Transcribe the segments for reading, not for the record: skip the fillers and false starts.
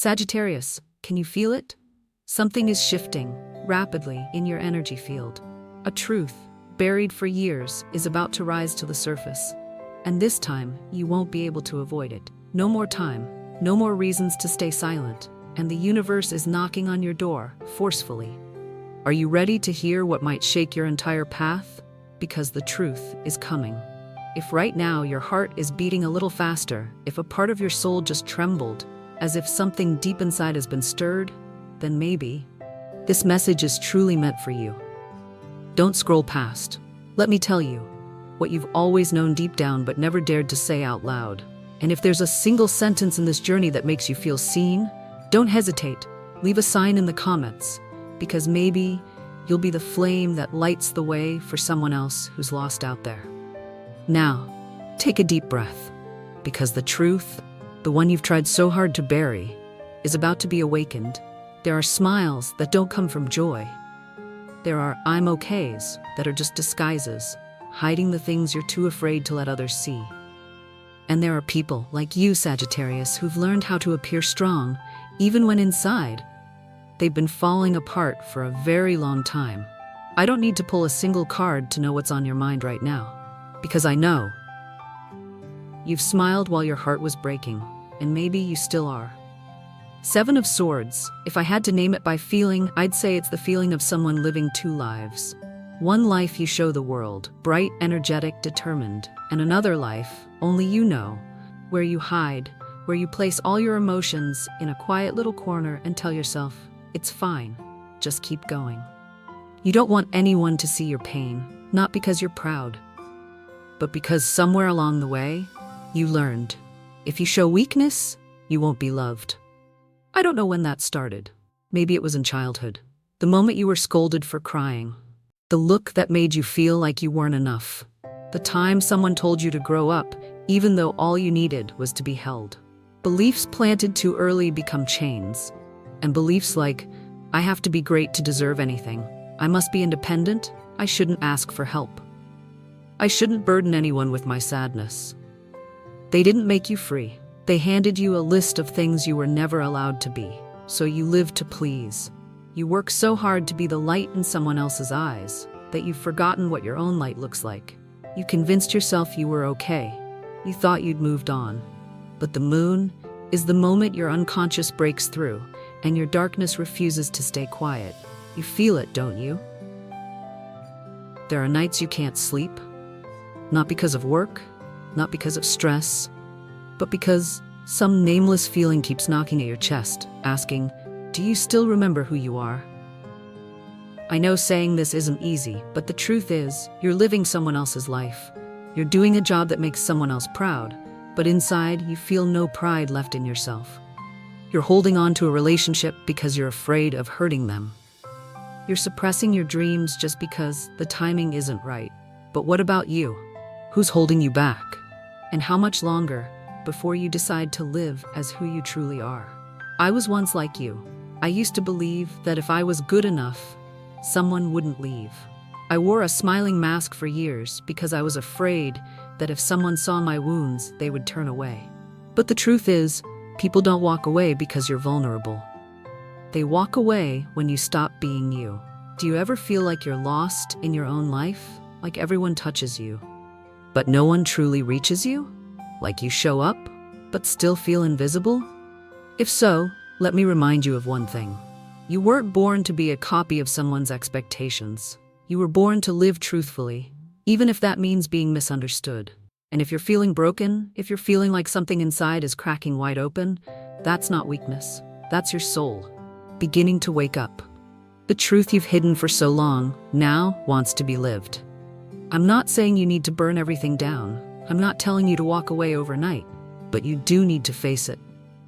Sagittarius, can you feel it? Something is shifting rapidly in your energy field. A truth, buried for years, is about to rise to the surface. And this time, you won't be able to avoid it. No more time, no more reasons to stay silent, and the universe is knocking on your door, forcefully. Are you ready to hear what might shake your entire path? Because the truth is coming. If right now your heart is beating a little faster, if a part of your soul just trembled, as if something deep inside has been stirred, then maybe this message is truly meant for you. Don't scroll past. Let me tell you what you've always known deep down but never dared to say out loud. And if there's a single sentence in this journey that makes you feel seen, don't hesitate. Leave a sign in the comments, because maybe you'll be the flame that lights the way for someone else who's lost out there. Now, take a deep breath, because the truth, the one you've tried so hard to bury, is about to be awakened. There are smiles that don't come from joy. There are I'm okays that are just disguises, hiding the things you're too afraid to let others see. And there are people like you, Sagittarius, who've learned how to appear strong, even when inside they've been falling apart for a very long time. I don't need to pull a single card to know what's on your mind right now, because I know. You've smiled while your heart was breaking, and maybe you still are. Seven of Swords. If I had to name it by feeling, I'd say it's the feeling of someone living two lives. One life you show the world, bright, energetic, determined, and another life, only you know, where you hide, where you place all your emotions in a quiet little corner and tell yourself, it's fine, just keep going. You don't want anyone to see your pain, not because you're proud, but because somewhere along the way, you learned. If you show weakness, you won't be loved. I don't know when that started. Maybe it was in childhood. The moment you were scolded for crying. The look that made you feel like you weren't enough. The time someone told you to grow up, even though all you needed was to be held. Beliefs planted too early become chains. And beliefs like, I have to be great to deserve anything. I must be independent. I shouldn't ask for help. I shouldn't burden anyone with my sadness. They didn't make you free. They handed you a list of things you were never allowed to be. So you lived to please. You work so hard to be the light in someone else's eyes that you've forgotten what your own light looks like. You convinced yourself you were okay. You thought you'd moved on. But the moon is the moment your unconscious breaks through and your darkness refuses to stay quiet. You feel it, don't you? There are nights you can't sleep. Not because of work, not because of stress, but because some nameless feeling keeps knocking at your chest, asking, do you still remember who you are? I know saying this isn't easy, but the truth is, you're living someone else's life. You're doing a job that makes someone else proud, but inside, you feel no pride left in yourself. You're holding on to a relationship because you're afraid of hurting them. You're suppressing your dreams just because the timing isn't right. But what about you? Who's holding you back? And how much longer before you decide to live as who you truly are? I was once like you. I used to believe that if I was good enough, someone wouldn't leave. I wore a smiling mask for years because I was afraid that if someone saw my wounds, they would turn away. But the truth is, people don't walk away because you're vulnerable. They walk away when you stop being you. Do you ever feel like you're lost in your own life? Like everyone touches you, but no one truly reaches you? Like you show up, but still feel invisible? If so, let me remind you of one thing. You weren't born to be a copy of someone's expectations. You were born to live truthfully, even if that means being misunderstood. And if you're feeling broken, if you're feeling like something inside is cracking wide open, that's not weakness. That's your soul, beginning to wake up. The truth you've hidden for so long now wants to be lived. I'm not saying you need to burn everything down. I'm not telling you to walk away overnight, but you do need to face it.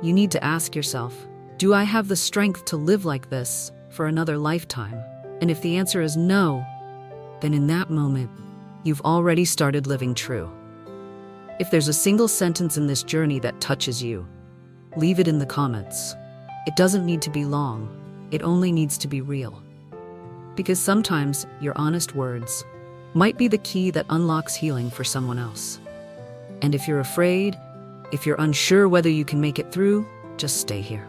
You need to ask yourself, do I have the strength to live like this for another lifetime? And if the answer is no, then in that moment, you've already started living true. If there's a single sentence in this journey that touches you, leave it in the comments. It doesn't need to be long. It only needs to be real. Because sometimes your honest words might be the key that unlocks healing for someone else. And if you're afraid, if you're unsure whether you can make it through, just stay here.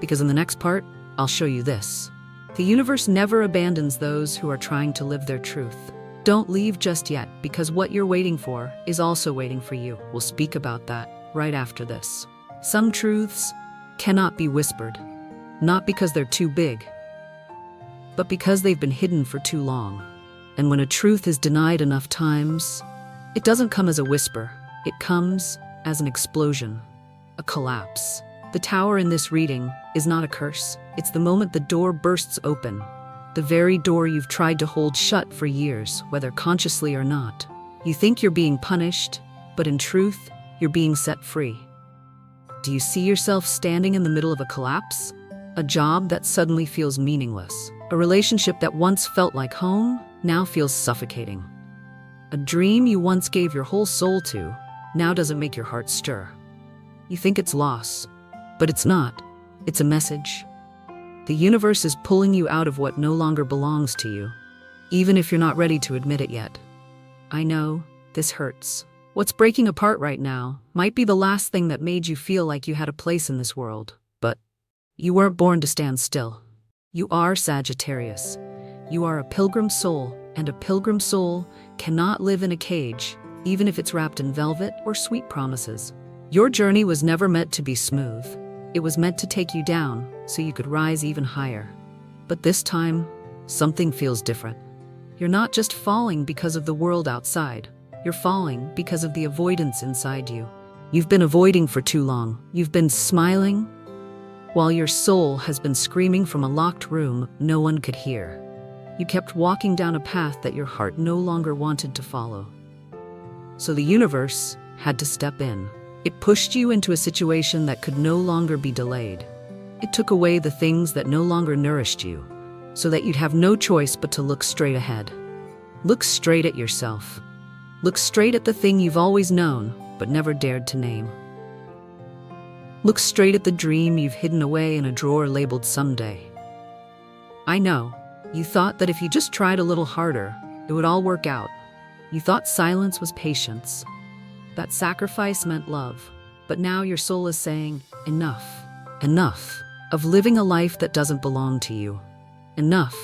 Because in the next part, I'll show you this. The universe never abandons those who are trying to live their truth. Don't leave just yet, because what you're waiting for is also waiting for you. We'll speak about that right after this. Some truths cannot be whispered, not because they're too big, but because they've been hidden for too long. And when a truth is denied enough times, it doesn't come as a whisper. It comes as an explosion, a collapse. The tower in this reading is not a curse. It's the moment the door bursts open. The very door you've tried to hold shut for years, whether consciously or not. You think you're being punished, but in truth, you're being set free. Do you see yourself standing in the middle of a collapse? A job that suddenly feels meaningless. A relationship that once felt like home, now feels suffocating. A dream you once gave your whole soul to, now doesn't make your heart stir. You think it's loss, but it's not. It's a message. The universe is pulling you out of what no longer belongs to you, even if you're not ready to admit it yet. I know, this hurts. What's breaking apart right now might be the last thing that made you feel like you had a place in this world, but you weren't born to stand still. You are Sagittarius. You are a pilgrim soul, and a pilgrim soul cannot live in a cage, even if it's wrapped in velvet or sweet promises. Your journey was never meant to be smooth. It was meant to take you down so you could rise even higher. But this time, something feels different. You're not just falling because of the world outside. You're falling because of the avoidance inside you. You've been avoiding for too long. You've been smiling while your soul has been screaming from a locked room no one could hear. You kept walking down a path that your heart no longer wanted to follow. So the universe had to step in. It pushed you into a situation that could no longer be delayed. It took away the things that no longer nourished you, so that you'd have no choice but to look straight ahead. Look straight at yourself. Look straight at the thing you've always known, but never dared to name. Look straight at the dream you've hidden away in a drawer labeled someday. I know, you thought that if you just tried a little harder, it would all work out. You thought silence was patience, that sacrifice meant love. But now your soul is saying, enough. Enough of living a life that doesn't belong to you. Enough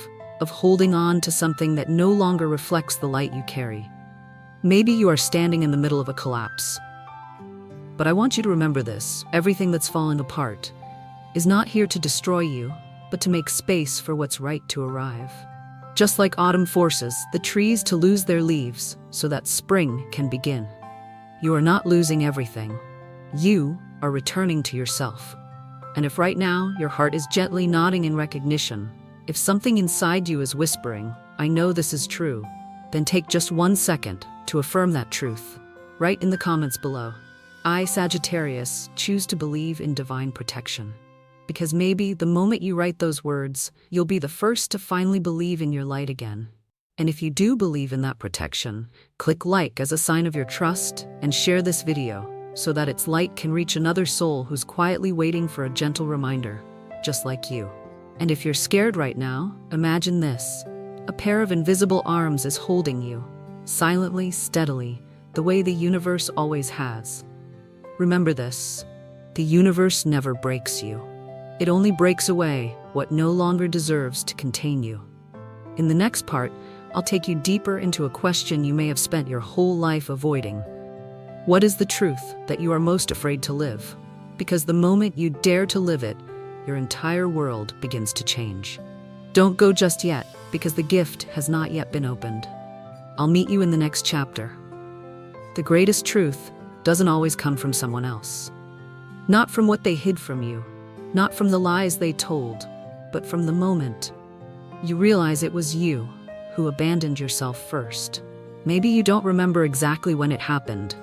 of holding on to something that no longer reflects the light you carry. Maybe you are standing in the middle of a collapse. But I want you to remember this. Everything that's falling apart is not here to destroy you, but to make space for what's right to arrive. Just like autumn forces the trees to lose their leaves so that spring can begin. You are not losing everything. You are returning to yourself. And if right now your heart is gently nodding in recognition, if something inside you is whispering, I know this is true, then take just 1 second to affirm that truth. Write in the comments below, I, Sagittarius, choose to believe in divine protection. Because maybe the moment you write those words, you'll be the first to finally believe in your light again. And if you do believe in that protection, click like as a sign of your trust and share this video so that its light can reach another soul who's quietly waiting for a gentle reminder, just like you. And if you're scared right now, imagine this. A pair of invisible arms is holding you, silently, steadily, the way the universe always has. Remember this, the universe never breaks you. It only breaks away what no longer deserves to contain you. In the next part, I'll take you deeper into a question you may have spent your whole life avoiding. What is the truth that you are most afraid to live? Because the moment you dare to live it, your entire world begins to change. Don't go just yet, because the gift has not yet been opened. I'll meet you in the next chapter. The greatest truth doesn't always come from someone else. Not from what they hid from you, not from the lies they told, but from the moment you realize it was you who abandoned yourself first. Maybe you don't remember exactly when it happened.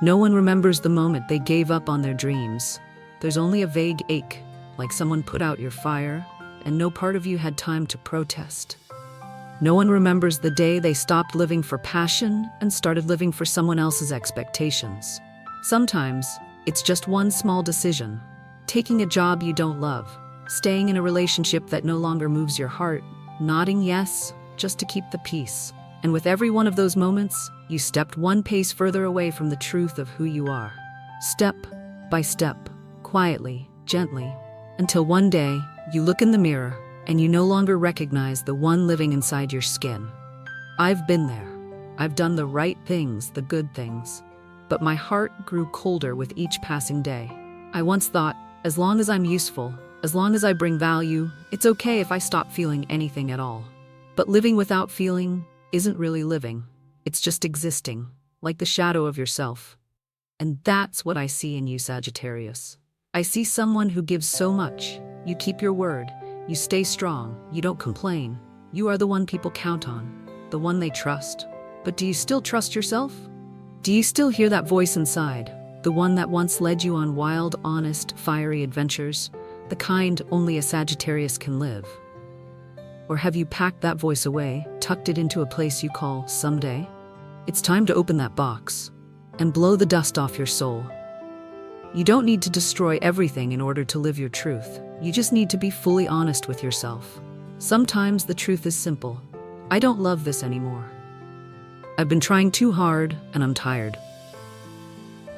No one remembers the moment they gave up on their dreams. There's only a vague ache, like someone put out your fire, and no part of you had time to protest. No one remembers the day they stopped living for passion and started living for someone else's expectations. Sometimes, it's just one small decision. Taking a job you don't love, staying in a relationship that no longer moves your heart, nodding yes, just to keep the peace. And with every one of those moments, you stepped one pace further away from the truth of who you are. Step by step, quietly, gently, Until one day, you look in the mirror and you no longer recognize the one living inside your skin. I've been there. I've done the right things, the good things. But my heart grew colder with each passing day. I once thought, as long as I'm useful, as long as I bring value, it's okay if I stop feeling anything at all. But living without feeling isn't really living. It's just existing, like the shadow of yourself. And that's what I see in you, Sagittarius. I see someone who gives so much. You keep your word. You stay strong. You don't complain. You are the one people count on, the one they trust. But do you still trust yourself? Do you still hear that voice inside, the one that once led you on wild, honest, fiery adventures, the kind only a Sagittarius can live? Or have you packed that voice away, tucked it into a place you call someday? It's time to open that box and blow the dust off your soul. You don't need to destroy everything in order to live your truth. You just need to be fully honest with yourself. Sometimes the truth is simple. I don't love this anymore. I've been trying too hard and I'm tired.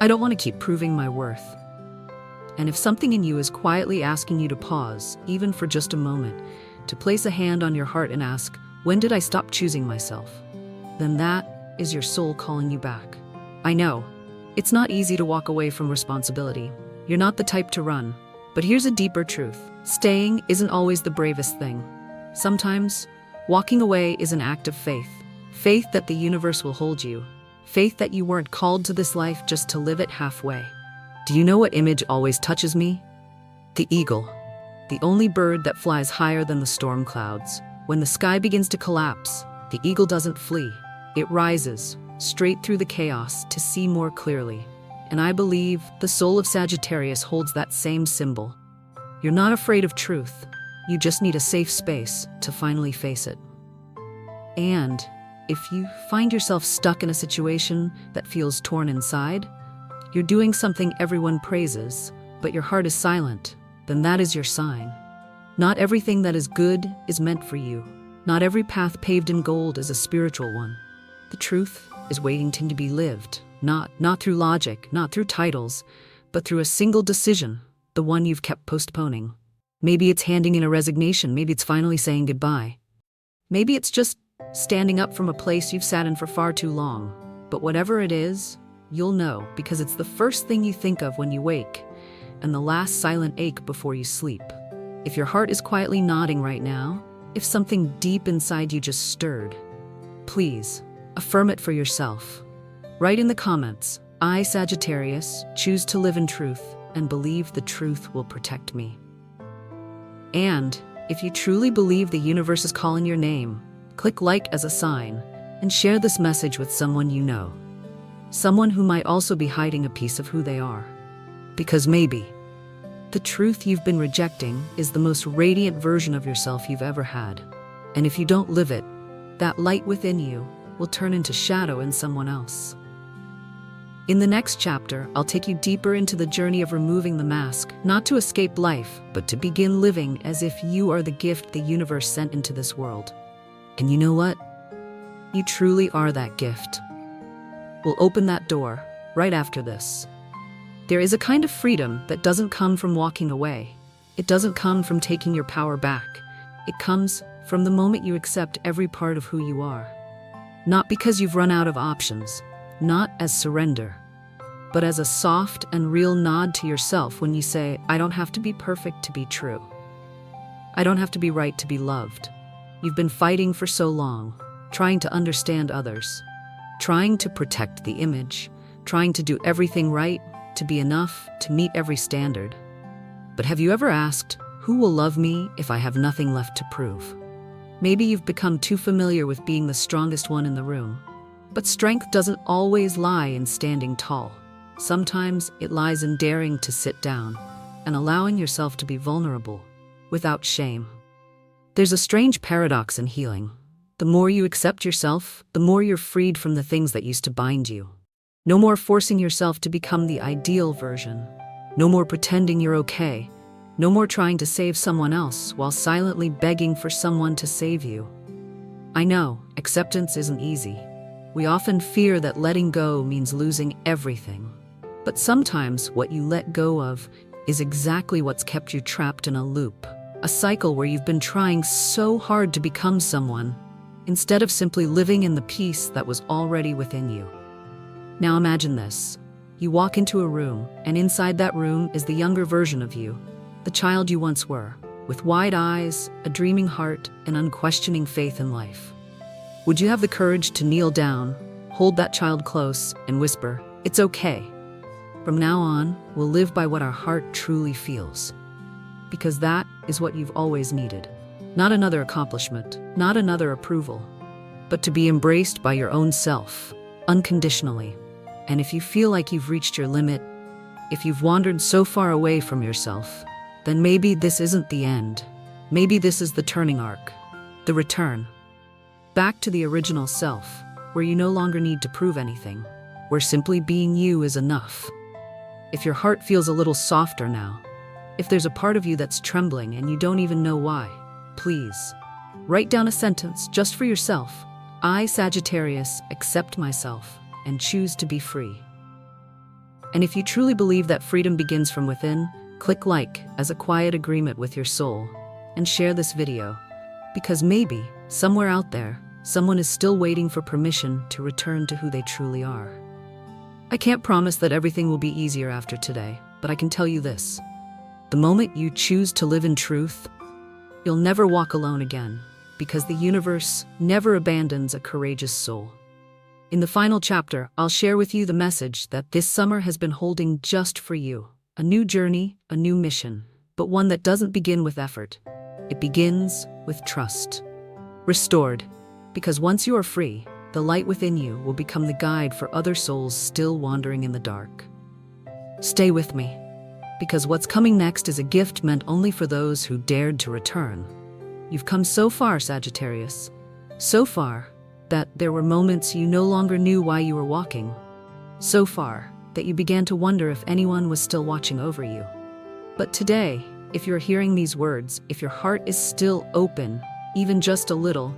I don't want to keep proving my worth. And if something in you is quietly asking you to pause, even for just a moment, to place a hand on your heart and ask, when did I stop choosing myself? Then that is your soul calling you back. I know, it's not easy to walk away from responsibility. You're not the type to run. But here's a deeper truth. Staying isn't always the bravest thing. Sometimes, walking away is an act of faith. Faith that the universe will hold you. Faith that you weren't called to this life just to live it halfway. Do you know what image always touches me? The eagle. The only bird that flies higher than the storm clouds. When the sky begins to collapse, the eagle doesn't flee. It rises, straight through the chaos to see more clearly. And I believe the soul of Sagittarius holds that same symbol. You're not afraid of truth. You just need a safe space to finally face it. And if you find yourself stuck in a situation that feels torn inside, you're doing something everyone praises, but your heart is silent, then that is your sign. Not everything that is good is meant for you. Not every path paved in gold is a spiritual one. The truth is waiting to be lived, not through logic, not through titles, but through a single decision, the one you've kept postponing. Maybe it's handing in a resignation, maybe it's finally saying goodbye. Maybe it's just standing up from a place you've sat in for far too long. But whatever it is, you'll know, because it's the first thing you think of when you wake, and the last silent ache before you sleep. If your heart is quietly nodding right now, if something deep inside you just stirred, please, affirm it for yourself. Write in the comments, I, Sagittarius, choose to live in truth and believe the truth will protect me. And if you truly believe the universe is calling your name, click like as a sign and share this message with someone you know. Someone who might also be hiding a piece of who they are. Because maybe the truth you've been rejecting is the most radiant version of yourself you've ever had. And if you don't live it, that light within you will turn into shadow in someone else. In the next chapter, I'll take you deeper into the journey of removing the mask, not to escape life, but to begin living as if you are the gift the universe sent into this world. And you know what? You truly are that gift. We'll open that door right after this. There is a kind of freedom that doesn't come from walking away. It doesn't come from taking your power back. It comes from the moment you accept every part of who you are. Not because you've run out of options, not as surrender, but as a soft and real nod to yourself when you say, I don't have to be perfect to be true. I don't have to be right to be loved. You've been fighting for so long, trying to understand others, trying to protect the image, trying to do everything right, to be enough, to meet every standard. But have you ever asked, who will love me if I have nothing left to prove? Maybe you've become too familiar with being the strongest one in the room. But strength doesn't always lie in standing tall. Sometimes it lies in daring to sit down and allowing yourself to be vulnerable without shame. There's a strange paradox in healing. The more you accept yourself, the more you're freed from the things that used to bind you. No more forcing yourself to become the ideal version. No more pretending you're okay. No more trying to save someone else while silently begging for someone to save you. I know, acceptance isn't easy. We often fear that letting go means losing everything. But sometimes what you let go of is exactly what's kept you trapped in a loop, a cycle where you've been trying so hard to become someone, instead of simply living in the peace that was already within you. Now imagine this. You walk into a room, and inside that room is the younger version of you, the child you once were, with wide eyes, a dreaming heart, and unquestioning faith in life. Would you have the courage to kneel down, hold that child close, and whisper, "It's okay. From now on, we'll live by what our heart truly feels"? Because that is what you've always needed. Not another accomplishment, not another approval, but to be embraced by your own self, unconditionally. And if you feel like you've reached your limit, if you've wandered so far away from yourself, then maybe this isn't the end. Maybe this is the turning arc, the return. Back to the original self, where you no longer need to prove anything, where simply being you is enough. If your heart feels a little softer now, if there's a part of you that's trembling and you don't even know why, please, write down a sentence just for yourself. I, Sagittarius, accept myself and choose to be free. And if you truly believe that freedom begins from within, click like as a quiet agreement with your soul and share this video, because maybe, somewhere out there, someone is still waiting for permission to return to who they truly are. I can't promise that everything will be easier after today, but I can tell you this. The moment you choose to live in truth, you'll never walk alone again, because the universe never abandons a courageous soul. In the final chapter, I'll share with you the message that this summer has been holding just for you. A new journey, a new mission, but one that doesn't begin with effort. It begins with trust. Restored, because once you are free, the light within you will become the guide for other souls still wandering in the dark. Stay with me, because what's coming next is a gift meant only for those who dared to return. You've come so far, Sagittarius. So far that there were moments you no longer knew why you were walking. So far that you began to wonder if anyone was still watching over you. But today, if you're hearing these words, if your heart is still open, even just a little,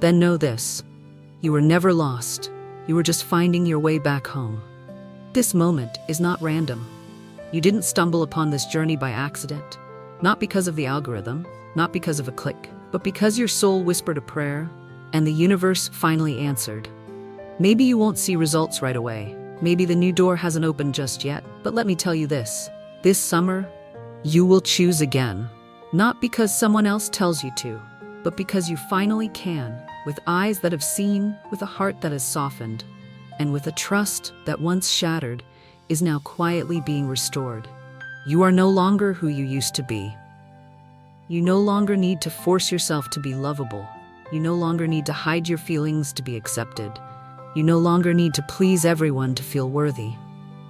then know this. You were never lost. You were just finding your way back home. This moment is not random. You didn't stumble upon this journey by accident, not because of the algorithm, not because of a click, but because your soul whispered a prayer, and the universe finally answered. Maybe you won't see results right away. Maybe the new door hasn't opened just yet, but let me tell you this. This summer, you will choose again. Not because someone else tells you to, but because you finally can, with eyes that have seen, with a heart that has softened, and with a trust that once shattered is now quietly being restored. You are no longer who you used to be. You no longer need to force yourself to be lovable. You no longer need to hide your feelings to be accepted. You no longer need to please everyone to feel worthy,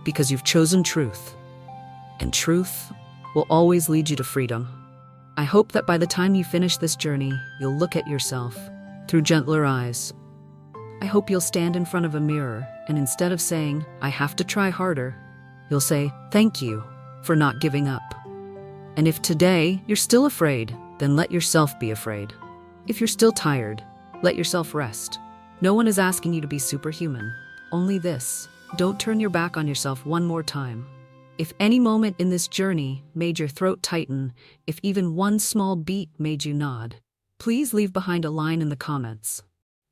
because you've chosen truth. And truth will always lead you to freedom. I hope that by the time you finish this journey, you'll look at yourself through gentler eyes. I hope you'll stand in front of a mirror, and instead of saying, "I have to try harder," you'll say, "Thank you for not giving up." And if today you're still afraid, then let yourself be afraid. If you're still tired, let yourself rest. No one is asking you to be superhuman. Only this: don't turn your back on yourself one more time. If any moment in this journey made your throat tighten, if even one small beat made you nod, please leave behind a line in the comments.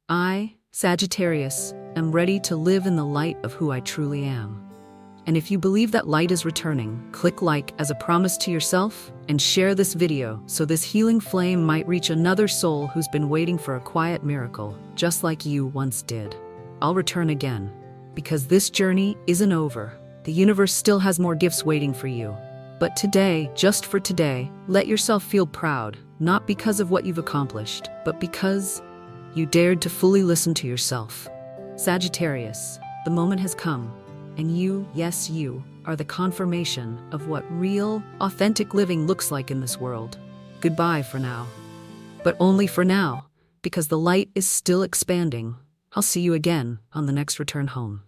I, Sagittarius, am ready to live in the light of who I truly am. And if you believe that light is returning, click like as a promise to yourself and share this video so this healing flame might reach another soul who's been waiting for a quiet miracle, just like you once did. I'll return again, because this journey isn't over. The universe still has more gifts waiting for you. But today, just for today, let yourself feel proud, not because of what you've accomplished, but because you dared to fully listen to yourself. Sagittarius, the moment has come. And you, yes you, are the confirmation of what real, authentic living looks like in this world. Goodbye for now. But only for now, because the light is still expanding. I'll see you again on the next return home.